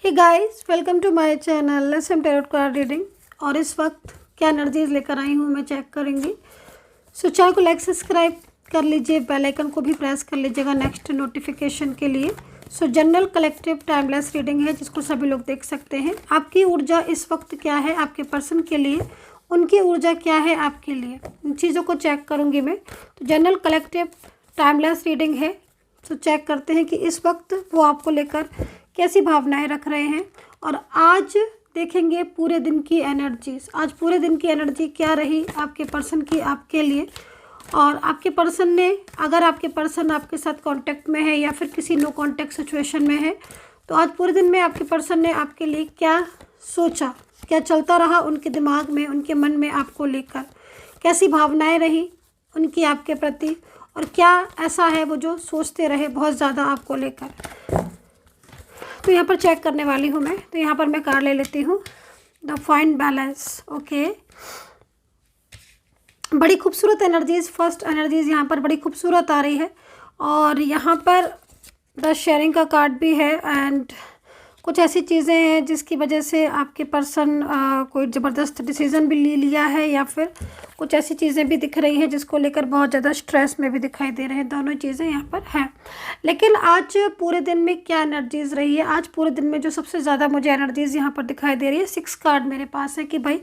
Hey guys, welcome to my channel let's tarot card reading. और इस वक्त क्या एनर्जीज लेकर आई हूँ मैं चेक करेंगी। सो चैनल को लाइक सब्सक्राइब कर लीजिए, बेल आइकन को भी प्रेस कर लीजिएगा नेक्स्ट नोटिफिकेशन के लिए। सो जनरल कलेक्टिव टाइमलेस रीडिंग है जिसको सभी लोग देख सकते हैं। आपकी ऊर्जा इस वक्त क्या है आपके पर्सन के लिए, उनकी ऊर्जा क्या है आपके लिए, इन चीज़ों को चेक करूँगी मैं। तो जनरल कलेक्टिव टाइमलेस रीडिंग है। तो चेक करते हैं कि इस वक्त वो आपको लेकर कैसी भावनाएं रख रहे हैं। और आज देखेंगे पूरे दिन की एनर्जीज, आज पूरे दिन की एनर्जी क्या रही आपके पर्सन की आपके लिए। और आपके पर्सन ने, अगर आपके पर्सन आपके साथ कांटेक्ट में है या फिर किसी नो कांटेक्ट सिचुएशन में है, तो आज पूरे दिन में आपके पर्सन ने आपके लिए क्या सोचा, क्या चलता रहा उनके दिमाग में, उनके मन में आपको लेकर, कैसी भावनाएं रही उनकी आपके प्रति, और क्या ऐसा है वो जो सोचते रहे बहुत ज़्यादा आपको लेकर। तो यहाँ पर चेक करने वाली हूँ मैं। तो यहाँ पर मैं कार्ड ले लेती हूँ, द फाइंड बैलेंस। ओके, बड़ी खूबसूरत एनर्जीज, फर्स्ट एनर्जीज यहाँ पर बड़ी खूबसूरत आ रही है। और यहाँ पर द शेयरिंग का कार्ड भी है। एंड कुछ ऐसी चीज़ें हैं जिसकी वजह से आपके पर्सन कोई ज़बरदस्त डिसीज़न भी ले लिया है, या फिर कुछ ऐसी चीज़ें भी दिख रही हैं जिसको लेकर बहुत ज़्यादा स्ट्रेस में भी दिखाई दे रहे हैं। दोनों चीज़ें यहाँ पर हैं। लेकिन आज पूरे दिन में क्या एनर्जीज़ रही है, आज पूरे दिन में जो सबसे ज़्यादा मुझे एनर्जीज़ यहाँ पर दिखाई दे रही है, 6 कार्ड मेरे पास है कि भाई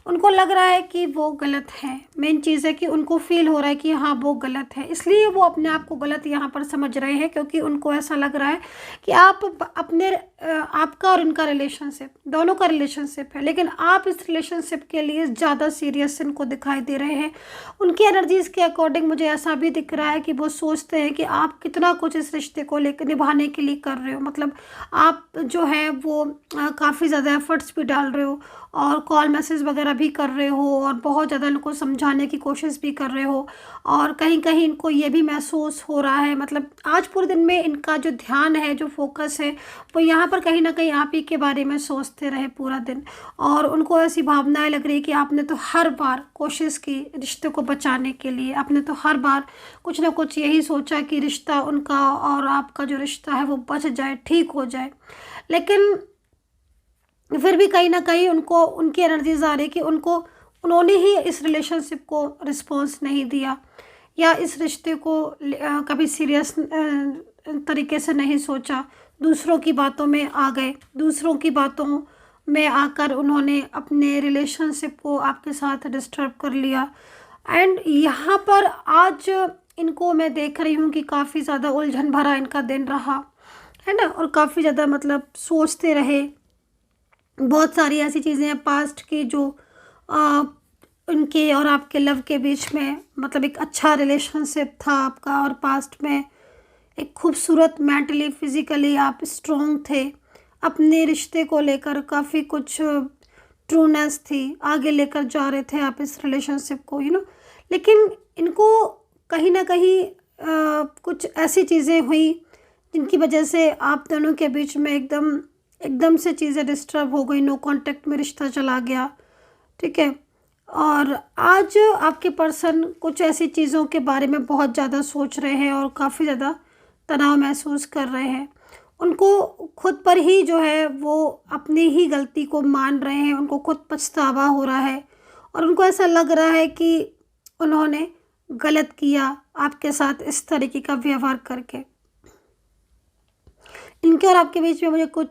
उनको लग रहा है कि वो गलत है। मेन चीज़ है कि उनको फील हो रहा है कि हाँ वो गलत है, इसलिए वो अपने आप को गलत यहाँ पर समझ रहे हैं, क्योंकि उनको ऐसा लग रहा है कि आप अपने आपका और इनका रिलेशनशिप, दोनों का रिलेशनशिप है, लेकिन आप इस रिलेशनशिप के लिए ज़्यादा सीरियस इनको दिखाई दे रहे हैं। उनकी एनर्जीज़ के अकॉर्डिंग मुझे ऐसा भी दिख रहा है कि वो सोचते हैं कि आप कितना कुछ इस रिश्ते को लेकर निभाने के लिए कर रहे हो। मतलब आप जो है वो काफ़ी ज़्यादा एफर्ट्स भी डाल रहे हो, और कॉल मैसेज वगैरह भी कर रहे हो, और बहुत ज़्यादा इनको समझाने की कोशिश भी कर रहे हो। और कहीं कहीं इनको ये भी महसूस हो रहा है, मतलब आज पूरे दिन में इनका जो ध्यान है, जो फोकस है, वो यहाँ पर कहीं ना कहीं आप ही के बारे में सोचते रहे पूरा दिन। और उनको ऐसी भावनाएं लग रही कि आपने तो हर बार कोशिश की रिश्ते को बचाने के लिए, आपने तो हर बार कुछ ना कुछ यही सोचा कि रिश्ता उनका और आपका जो रिश्ता है वो बच जाए, ठीक हो जाए। लेकिन फिर भी कहीं ना कहीं उनको उनकी एनर्जीज आ रही कि उन्होंने ही इस रिलेशनशिप को रिस्पॉन्स नहीं दिया, या इस रिश्ते को कभी सीरियस तरीके से नहीं सोचा, दूसरों की बातों में आ गए, दूसरों की बातों में आकर उन्होंने अपने रिलेशनशिप को आपके साथ डिस्टर्ब कर लिया। एंड यहाँ पर आज इनको मैं देख रही हूँ कि काफ़ी ज़्यादा उलझन भरा इनका दिन रहा है ना, और काफ़ी ज़्यादा मतलब सोचते रहे। बहुत सारी ऐसी चीज़ें हैं पास्ट की जो उनके और आपके लव के बीच में, मतलब एक अच्छा रिलेशनशिप था आपका, और पास्ट में एक खूबसूरत, मेंटली फिज़िकली आप स्ट्रॉन्ग थे, अपने रिश्ते को लेकर काफ़ी कुछ ट्रूनेस थी, आगे लेकर जा रहे थे आप इस रिलेशनशिप को, लेकिन इनको कहीं ना कहीं कुछ ऐसी चीज़ें हुई जिनकी वजह से आप दोनों के बीच में एकदम से चीज़ें डिस्टर्ब हो गई, नो कांटेक्ट में रिश्ता चला गया, ठीक है। और आज आपके पर्सन कुछ ऐसी चीज़ों के बारे में बहुत ज़्यादा सोच रहे हैं और काफ़ी ज़्यादा तनाव महसूस कर रहे हैं। उनको खुद पर ही जो है वो अपनी ही गलती को मान रहे हैं, उनको खुद पछतावा हो रहा है, और उनको ऐसा लग रहा है कि उन्होंने गलत किया आपके साथ इस तरीके का व्यवहार करके। इनके और आपके बीच में मुझे कुछ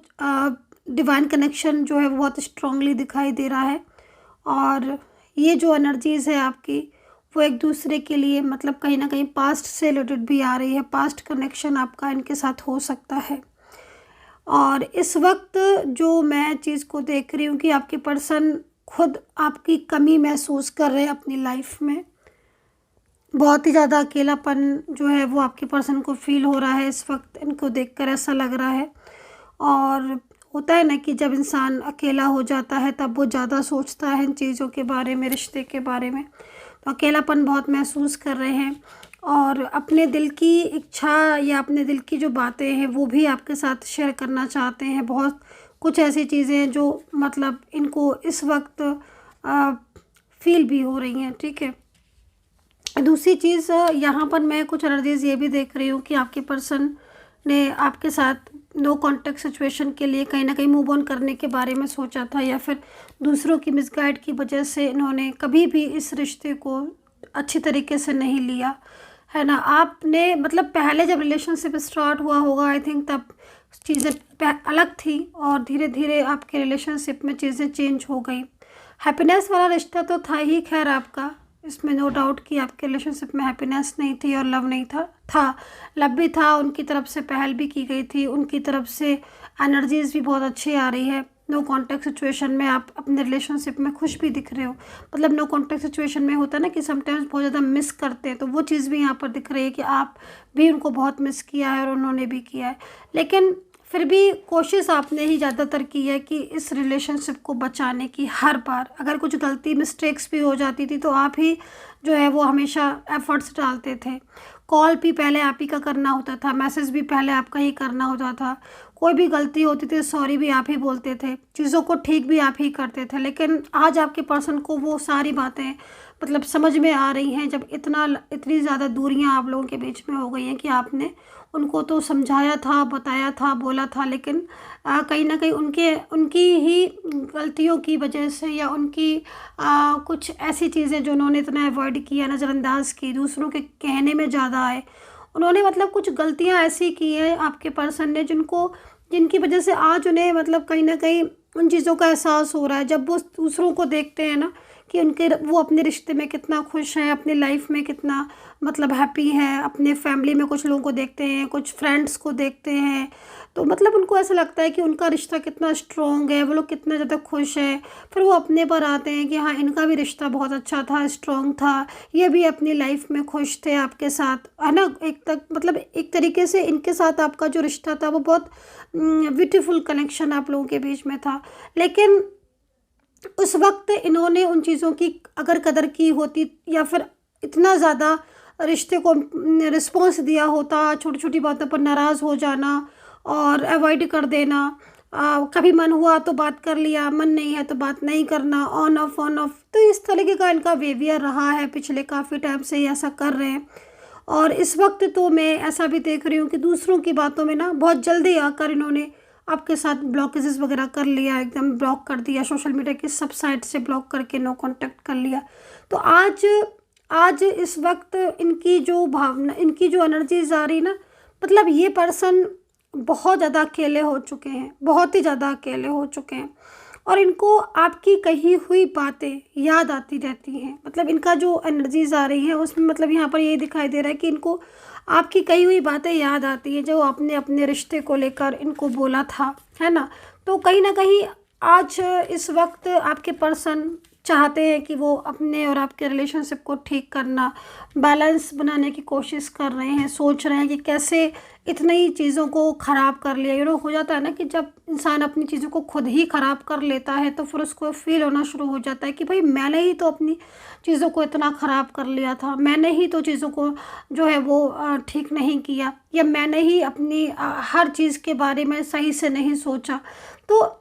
डिवाइन कनेक्शन जो है वो बहुत स्ट्रांगली दिखाई दे रहा है। और ये जो एनर्जीज़ है आपकी, वो एक दूसरे के लिए, मतलब कहीं ना कहीं पास्ट से रिलेटेड भी आ रही है, पास्ट कनेक्शन आपका इनके साथ हो सकता है। और इस वक्त जो मैं चीज़ को देख रही हूँ कि आपके पर्सन खुद आपकी कमी महसूस कर रहे हैं अपनी लाइफ में। बहुत ही ज़्यादा अकेलापन जो है वो आपके पर्सन को फील हो रहा है इस वक्त, इनको देखकर ऐसा लग रहा है। और होता है ना कि जब इंसान अकेला हो जाता है तब वो ज़्यादा सोचता है इन चीज़ों के बारे में, रिश्ते के बारे में। तो अकेलापन बहुत महसूस कर रहे हैं, और अपने दिल की इच्छा या अपने दिल की जो बातें हैं वो भी आपके साथ शेयर करना चाहते हैं। बहुत कुछ ऐसी चीज़ें जो मतलब इनको इस वक्त फील भी हो रही हैं, ठीक है। दूसरी चीज़ यहाँ पर मैं कुछ एनर्जीज़ ये भी देख रही हूँ कि आपके पर्सन ने आपके साथ नो कॉन्टैक्ट सिचुएशन के लिए कहीं ना कहीं मूव ऑन करने के बारे में सोचा था, या फिर दूसरों की मिसगाइड की वजह से इन्होंने कभी भी इस रिश्ते को अच्छी तरीके से नहीं लिया, है ना। आपने मतलब पहले जब रिलेशनशिप स्टार्ट हुआ होगा आई थिंक तब चीज़ें अलग थी, और धीरे धीरे आपके रिलेशनशिप में चीज़ें चेंज हो गई। हैप्पीनेस वाला रिश्ता तो था ही खैर आपका, इसमें नो डाउट कि आपके रिलेशनशिप में हैप्पीनेस नहीं थी और लव नहीं था लव भी था, उनकी तरफ से पहल भी की गई थी, उनकी तरफ से एनर्जीज भी बहुत अच्छी आ रही है। नो कॉन्टैक्ट सिचुएशन में आप अपने रिलेशनशिप में खुश भी दिख रहे हो, मतलब नो कॉन्टैक्ट सिचुएशन में होता है ना कि समटाइम्स बहुत ज़्यादा मिस करते हैं, तो वो चीज़ भी यहाँ पर दिख रही है कि आप भी उनको बहुत मिस किया है और उन्होंने भी किया है। लेकिन फिर भी कोशिश आपने ही ज़्यादातर की है कि इस रिलेशनशिप को बचाने की। हर बार अगर कुछ गलती मिस्टेक्स भी हो जाती थी तो आप ही जो है वो हमेशा एफर्ट्स डालते थे। कॉल भी पहले आप ही का करना होता था, मैसेज भी पहले आपका ही करना होता था, कोई भी गलती होती थी सॉरी भी आप ही बोलते थे, चीज़ों को ठीक भी आप ही करते थे। लेकिन आज आपके पर्सन को वो सारी बातें मतलब समझ में आ रही हैं, जब इतनी ज़्यादा दूरियां आप लोगों के बीच में हो गई हैं कि आपने उनको तो समझाया था, बताया था, बोला था, लेकिन कहीं ना कहीं उनकी ही गलतियों की वजह से या उनकी कुछ ऐसी चीज़ें जो उन्होंने इतना अवॉइड किया, नज़रअंदाज की, दूसरों के कहने में ज़्यादा आए, उन्होंने मतलब कुछ गलतियां ऐसी की हैं आपके पर्सन ने जिनकी वजह से आज उन्हें मतलब कहीं ना कहीं उन चीज़ों का एहसास हो रहा है। जब वो दूसरों को देखते हैं ना कि वो अपने रिश्ते में कितना खुश हैं, अपनी लाइफ में कितना मतलब हैप्पी हैं, अपने फैमिली में कुछ लोगों को देखते हैं, कुछ फ्रेंड्स को देखते हैं, तो मतलब उनको ऐसा लगता है कि उनका रिश्ता कितना स्ट्रॉन्ग है, वो लोग कितना ज़्यादा खुश है। फिर वो अपने पर आते हैं कि हाँ इनका भी रिश्ता बहुत अच्छा था, स्ट्रॉन्ग था, ये भी अपनी लाइफ में खुश थे आपके साथ, है ना। मतलब एक तरीके से इनके साथ आपका जो रिश्ता था वो बहुत ब्यूटीफुल कनेक्शन आप लोगों के बीच में था। लेकिन उस वक्त इन्होंने उन चीज़ों की अगर कदर की होती या फिर इतना ज़्यादा रिश्ते को रिस्पॉन्स दिया होता, छोटी छोटी बातों पर नाराज़ हो जाना और अवॉइड कर देना, कभी मन हुआ तो बात कर लिया, मन नहीं है तो बात नहीं करना, ऑन ऑफ, तो इस तरीके का इनका बिहेवियर रहा है, पिछले काफ़ी टाइम से ही ऐसा कर रहे हैं। और इस वक्त तो मैं ऐसा भी देख रही हूँ कि दूसरों की बातों में ना बहुत जल्दी आकर इन्होंने आपके साथ ब्लॉकेजेस वगैरह कर लिया, एकदम ब्लॉक कर दिया, सोशल मीडिया की सब साइट से ब्लॉक करके नो कांटेक्ट कर लिया। तो आज इस वक्त इनकी जो भावना, इनकी जो एनर्जीज आ रही ना, मतलब ये पर्सन बहुत ज़्यादा अकेले हो चुके हैं, बहुत ही ज़्यादा अकेले हो चुके हैं, और इनको आपकी कही हुई बातें याद आती रहती हैं। मतलब इनका जो एनर्जीज आ रही है उसमें मतलब यहाँ पर ये दिखाई दे रहा है कि इनको आपकी कही हुई बातें याद आती हैं जो आपने अपने रिश्ते को लेकर इनको बोला था, है ना। तो कहीं ना कहीं आज इस वक्त आपके पर्सन चाहते हैं कि वो अपने और आपके रिलेशनशिप को ठीक करना, बैलेंस बनाने की कोशिश कर रहे हैं, सोच रहे हैं कि कैसे इतनी चीज़ों को ख़राब कर लिया। हो जाता है ना कि जब इंसान अपनी चीज़ों को खुद ही ख़राब कर लेता है तो फिर उसको फील होना शुरू हो जाता है कि भाई मैंने ही तो अपनी चीज़ों को इतना ख़राब कर लिया था, मैंने ही तो चीज़ों को जो है वो ठीक नहीं किया, या मैंने ही अपनी हर चीज़ के बारे में सही से नहीं सोचा। तो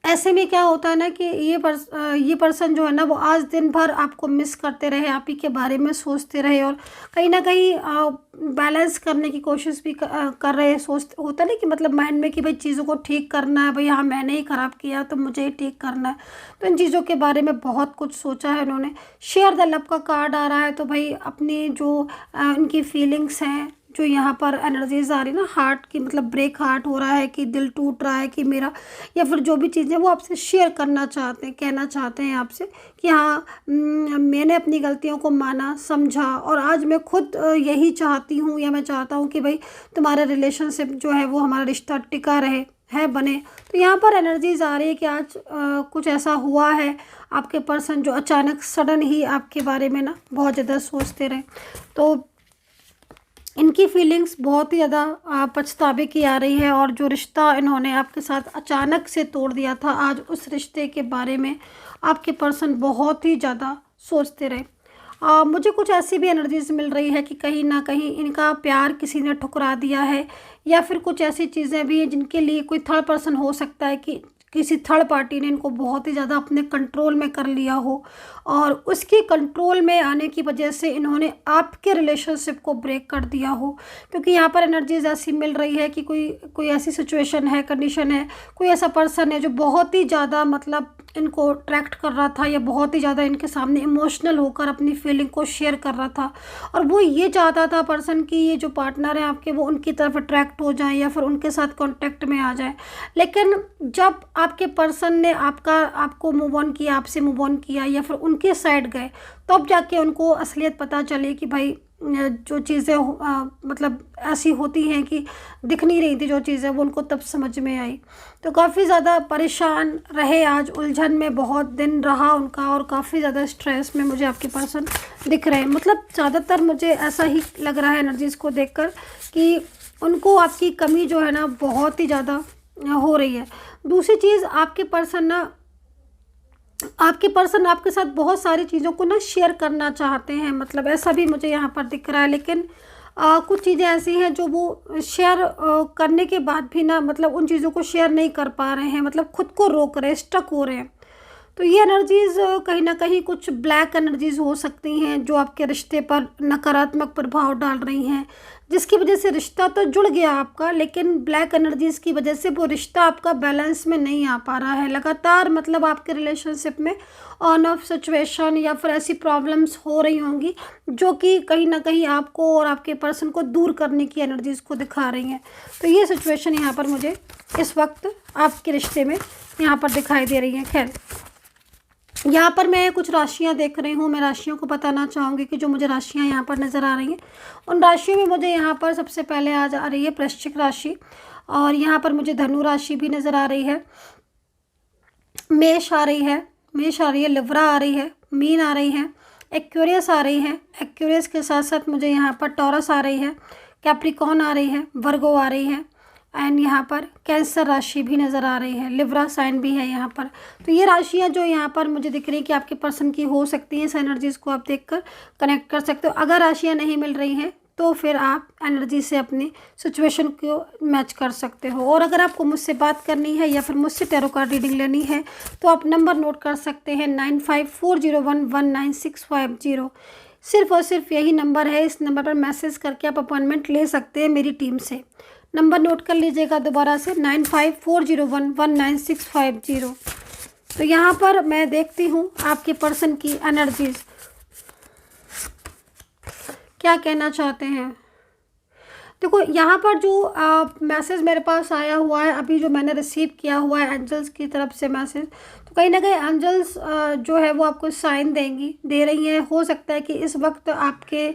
ऐसे में क्या होता है ना कि ये पर्सन जो है ना वो आज दिन भर आपको मिस करते रहे, आप ही के बारे में सोचते रहे, और कहीं ना कहीं बैलेंस करने की कोशिश भी कर रहे, होता नहीं कि मतलब माइंड में कि भाई चीज़ों को ठीक करना है, भाई हाँ मैंने ही ख़राब किया तो मुझे ही ठीक करना है। तो इन चीज़ों के बारे में बहुत कुछ सोचा है इन्होंने। शेयर द लव का कार्ड आ रहा है, तो भाई अपनी जो इनकी फीलिंग्स हैं, जो यहाँ पर एनर्जीज आ रही ना हार्ट की, मतलब ब्रेक हार्ट हो रहा है कि दिल टूट रहा है कि मेरा, या फिर जो भी चीज़ें वो आपसे शेयर करना चाहते हैं, कहना चाहते हैं आपसे कि हाँ मैंने अपनी गलतियों को माना, समझा, और आज मैं खुद यही चाहती हूँ, या मैं चाहता हूँ कि भाई तुम्हारा रिलेशनशिप जो है वो हमारा रिश्ता टिका रहे, है बने। तो यहाँ पर एनर्जीज आ रही है कि आज कुछ ऐसा हुआ है, आपके पर्सन जो अचानक सडन ही आपके बारे में ना बहुत ज़्यादा सोचते रहे, तो इनकी फीलिंग्स बहुत ही ज़्यादा पछतावे की आ रही है। और जो रिश्ता इन्होंने आपके साथ अचानक से तोड़ दिया था, आज उस रिश्ते के बारे में आपके पर्सन बहुत ही ज़्यादा सोचते रहे। मुझे कुछ ऐसी भी एनर्जीज मिल रही है कि कहीं ना कहीं इनका प्यार किसी ने ठुकरा दिया है, या फिर कुछ ऐसी चीज़ें भी हैं जिनके लिए कोई थर्ड पर्सन हो सकता है कि किसी थर्ड पार्टी ने इनको बहुत ही ज़्यादा अपने कंट्रोल में कर लिया हो, और उसके कंट्रोल में आने की वजह से इन्होंने आपके रिलेशनशिप को ब्रेक कर दिया हो। क्योंकि यहाँ पर एनर्जीज ऐसी मिल रही है कि कोई ऐसी सिचुएशन है, कंडीशन है, कोई ऐसा पर्सन है जो बहुत ही ज़्यादा मतलब इनको अट्रैक्ट कर रहा था, या बहुत ही ज़्यादा इनके सामने इमोशनल होकर अपनी फीलिंग को शेयर कर रहा था, और वो ये चाहता था पर्सन कि ये जो पार्टनर है आपके वो उनकी तरफ अट्रैक्ट हो जाए या फिर उनके साथ कांटेक्ट में आ जाए। लेकिन जब आपके पर्सन ने आपको मूव ऑन किया, आपसे मूव ऑन किया, या फिर उनके साइड गए, तब जाके उनको असलियत पता चली कि भाई जो चीज़ें मतलब ऐसी होती हैं कि दिख नहीं रही थी जो चीज़ें, वो उनको तब समझ में आई। तो काफ़ी ज़्यादा परेशान रहे, आज उलझन में बहुत दिन रहा उनका, और काफ़ी ज़्यादा स्ट्रेस में मुझे आपके पर्सन दिख रहे हैं। मतलब ज़्यादातर मुझे ऐसा ही लग रहा है एनर्जीज़ को देखकर कि उनको आपकी कमी जो है ना बहुत ही ज़्यादा हो रही है। दूसरी चीज़, आपके पर्सन आपके साथ बहुत सारी चीज़ों को ना शेयर करना चाहते हैं, मतलब ऐसा भी मुझे यहाँ पर दिख रहा है। लेकिन कुछ चीज़ें ऐसी हैं जो वो शेयर करने के बाद भी ना मतलब उन चीज़ों को शेयर नहीं कर पा रहे हैं, मतलब खुद को रोक रहे हैं, स्टक हो रहे हैं। तो ये एनर्जीज़ कहीं ना कहीं कुछ ब्लैक एनर्जीज़ हो सकती हैं जो आपके रिश्ते पर नकारात्मक प्रभाव डाल रही हैं, जिसकी वजह से रिश्ता तो जुड़ गया आपका, लेकिन ब्लैक एनर्जीज़ की वजह से वो रिश्ता आपका बैलेंस में नहीं आ पा रहा है। लगातार मतलब आपके रिलेशनशिप में ऑन ऑफ सिचुएशन या फिर ऐसी प्रॉब्लम्स हो रही होंगी जो कि कहीं ना कहीं आपको और आपके पर्सन को दूर करने की एनर्जीज़ को दिखा रही हैं। तो ये सिचुएशन यहाँ पर मुझे इस वक्त आपके रिश्ते में यहाँ पर दिखाई दे रही है। खैर, यहाँ पर मैं कुछ राशियाँ देख रही हूँ, मैं राशियों को बताना चाहूँगी कि जो मुझे राशियाँ यहाँ पर नज़र आ रही हैं, उन राशियों में मुझे यहाँ पर सबसे पहले आ रही है वृश्चिक राशि, और यहाँ पर मुझे धनु राशि भी नज़र आ रही है, मेष आ रही है, लिब्रा आ रही है, मीन आ रही है, एक्वेरियस आ रही है, एक्वेरियस के साथ साथ मुझे यहाँ पर टॉरस आ रही है, कैप्रिकॉर्न आ रही है, वर्गो आ रही है, एंड यहाँ पर कैंसर राशि भी नज़र आ रही है, लिब्रा साइन भी है यहाँ पर। तो ये राशियाँ जो यहाँ पर मुझे दिख रही है कि आपके पर्सन की हो सकती हैं, इस एनर्जीज़ को आप देखकर कनेक्ट कर सकते हो। अगर राशियाँ नहीं मिल रही हैं तो फिर आप एनर्जी से अपनी सिचुएशन को मैच कर सकते हो। और अगर आपको मुझसे बात करनी है या फिर मुझसे टैरो कार्ड रीडिंग लेनी है तो आप नंबर नोट कर सकते हैं 9540119650। सिर्फ और सिर्फ यही नंबर है, इस नंबर पर मैसेज करके आप अपॉइंटमेंट ले सकते हैं मेरी टीम से। नंबर नोट कर लीजिएगा दोबारा से 9540119650। तो यहाँ पर मैं देखती हूँ आपके पर्सन की एनर्जीज क्या कहना चाहते हैं। देखो यहाँ पर जो मैसेज मेरे पास आया हुआ है, अभी जो मैंने रिसीव किया हुआ है एंजल्स की तरफ से मैसेज, तो कहीं ना कहीं एंजल्स जो है वो आपको साइन दे रही हैं। हो सकता है कि इस वक्त आपके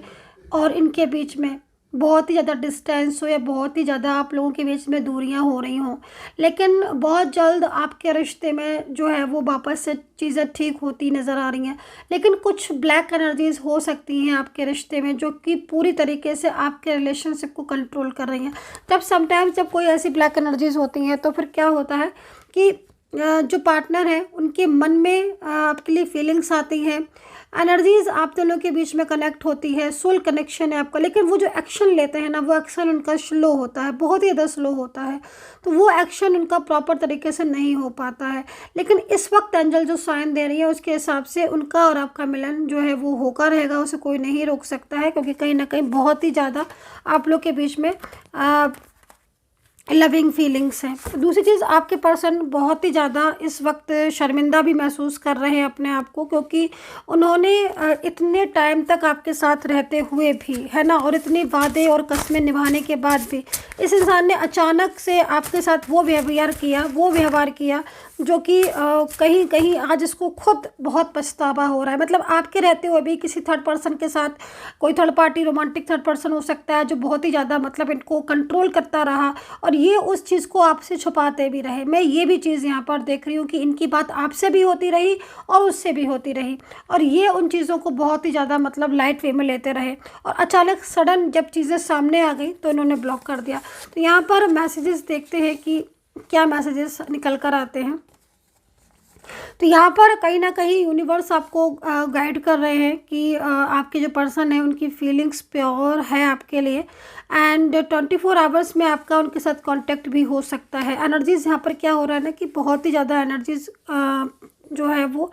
और इनके बीच में बहुत ही ज़्यादा डिस्टेंस हो या बहुत ही ज़्यादा आप लोगों के बीच में दूरियां हो रही हों, लेकिन बहुत जल्द आपके रिश्ते में जो है वो वापस से चीज़ें ठीक होती नज़र आ रही हैं। लेकिन कुछ ब्लैक एनर्जीज़ हो सकती हैं आपके रिश्ते में जो कि पूरी तरीके से आपके रिलेशनशिप को कंट्रोल कर रही हैं। जब कोई ऐसी ब्लैक एनर्जीज़ होती हैं तो फिर क्या होता है कि जो पार्टनर है उनके मन में आपके लिए फीलिंग्स आती हैं, एनर्जीज़ आप दोनों के बीच में कनेक्ट होती है, सोल कनेक्शन है आपका, लेकिन वो जो एक्शन लेते हैं ना वो एक्शन उनका स्लो होता है, बहुत ही ज़्यादा स्लो होता है, तो वो एक्शन उनका प्रॉपर तरीके से नहीं हो पाता है। लेकिन इस वक्त एंजल जो साइन दे रही है उसके हिसाब से उनका और आपका मिलन जो है वो होकर रहेगा, उसे कोई नहीं रोक सकता है, क्योंकि कहीं ना कहीं बहुत ही ज़्यादा आप लोग के बीच में लविंग फीलिंग्स हैं। दूसरी चीज़, आपके पर्सन बहुत ही ज़्यादा इस वक्त शर्मिंदा भी महसूस कर रहे हैं अपने आप को, क्योंकि उन्होंने इतने टाइम तक आपके साथ रहते हुए भी है ना, और इतने वादे और कस्में निभाने के बाद भी इस इंसान ने अचानक से आपके साथ वो व्यवहार किया जो कि कहीं कहीं आज इसको खुद बहुत पछतावा हो रहा है। मतलब आपके रहते हुए भी किसी थर्ड पर्सन के साथ, कोई third party romantic third person हो सकता है जो बहुत ही ज़्यादा मतलब इनको कंट्रोल करता रहा, और ये उस चीज़ को आपसे छुपाते भी रहे। मैं ये भी चीज़ यहाँ पर देख रही हूँ कि इनकी बात आपसे भी होती रही और उससे भी होती रही, और ये उन चीज़ों को बहुत ही ज़्यादा मतलब लाइट वे में लेते रहे, और अचानक सडन जब चीज़ें सामने आ गई तो इन्होंने ब्लॉक कर दिया। तो यहाँ पर मैसेजेस देखते हैं कि क्या मैसेजेस निकल कर आते हैं। तो यहाँ पर कहीं न कहीं यूनिवर्स आपको गाइड कर रहे हैं कि आपके जो पर्सन है उनकी फीलिंग्स प्योर है आपके लिए, एंड 24 आवर्स में आपका उनके साथ कांटेक्ट भी हो सकता है। एनर्जीज़ यहाँ पर क्या हो रहा है ना कि बहुत ही ज़्यादा एनर्जीज़ जो है वो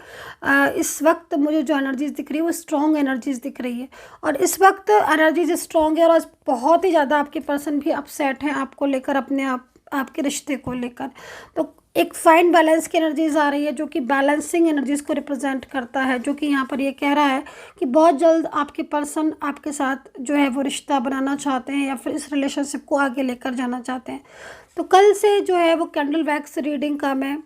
इस वक्त मुझे जो एनर्जीज़ दिख रही है वो स्ट्रॉन्ग एनर्जीज़ दिख रही है, और इस वक्त एनर्जीज स्ट्रॉन्ग है, और आज बहुत ही ज़्यादा आपके पर्सन भी अपसेट हैं आपको लेकर, अपने आपके रिश्ते को लेकर। तो एक फाइन बैलेंस की एनर्जीज आ रही है जो कि बैलेंसिंग एनर्जीज को रिप्रेजेंट करता है, जो कि यहाँ पर ये कह रहा है कि बहुत जल्द आपके पर्सन आपके साथ जो है वो रिश्ता बनाना चाहते हैं या फिर इस रिलेशनशिप को आगे लेकर जाना चाहते हैं। तो कल से जो है वो कैंडल वैक्स रीडिंग का मैं